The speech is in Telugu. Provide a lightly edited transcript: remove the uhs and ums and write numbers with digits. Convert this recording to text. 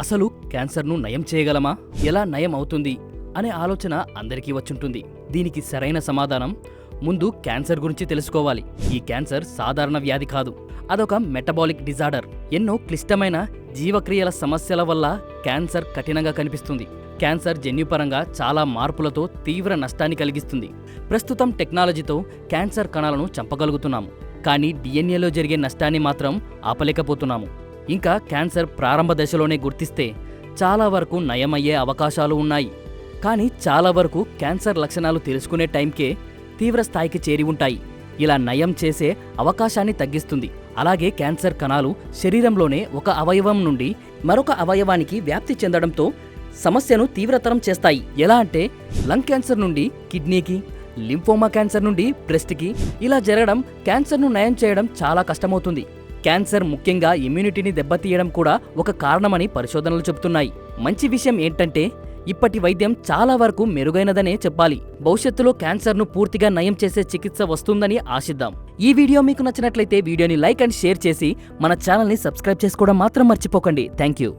అసలు క్యాన్సర్ను నయం చేయగలమా? ఎలా నయం అవుతుంది అనే ఆలోచన అందరికీ వచ్చుంటుంది. దీనికి సరైన సమాధానం ముందు క్యాన్సర్ గురించి తెలుసుకోవాలి. ఈ క్యాన్సర్ సాధారణ వ్యాధి కాదు, అదొక మెటబాలిక్ డిజార్డర్. ఎన్నో క్లిష్టమైన జీవక్రియల సమస్యల వల్ల క్యాన్సర్ కఠినంగా కనిపిస్తుంది. క్యాన్సర్ జన్యుపరంగా చాలా మార్పులతో తీవ్ర నష్టాన్ని కలిగిస్తుంది. ప్రస్తుతం టెక్నాలజీతో క్యాన్సర్ కణాలను చంపగలుగుతున్నాము, కానీ డిఎన్ఏలో జరిగే నష్టాన్ని మాత్రం ఆపలేకపోతున్నాము. ఇంకా క్యాన్సర్ ప్రారంభ దశలోనే గుర్తిస్తే చాలా వరకు నయమయ్యే అవకాశాలు ఉన్నాయి. కానీ చాలా వరకు క్యాన్సర్ లక్షణాలు తెలుసుకునే టైంకే తీవ్ర స్థాయికి చేరి ఉంటాయి. ఇలా నయం చేసే అవకాశాన్ని తగ్గిస్తుంది. అలాగే క్యాన్సర్ కణాలు శరీరంలోనే ఒక అవయవం నుండి మరొక అవయవానికి వ్యాప్తి చెందడంతో సమస్యను తీవ్రతరం చేస్తాయి. ఎలా అంటే లంగ్ క్యాన్సర్ నుండి కిడ్నీకి, లింఫోమా క్యాన్సర్ నుండి బ్రెస్ట్కి ఇలా జరగడం క్యాన్సర్ను నయం చేయడం చాలా కష్టమవుతుంది. క్యాన్సర్ ముఖ్యంగా ఇమ్యూనిటీని దెబ్బతీయడం కూడా ఒక కారణమని పరిశోధనలు చెబుతున్నాయి. మంచి విషయం ఏంటంటే ఇప్పటి వైద్యం చాలా వరకు మెరుగైనదనే చెప్పాలి. భవిష్యత్తులో క్యాన్సర్ను పూర్తిగా నయం చేసే చికిత్స వస్తుందని ఆశిద్దాం. ఈ వీడియో మీకు నచ్చినట్లయితే వీడియోని లైక్ అండ్ షేర్ చేసి మన ఛానల్ని సబ్స్క్రైబ్ చేసుకోవడం మాత్రం మర్చిపోకండి. Thank you.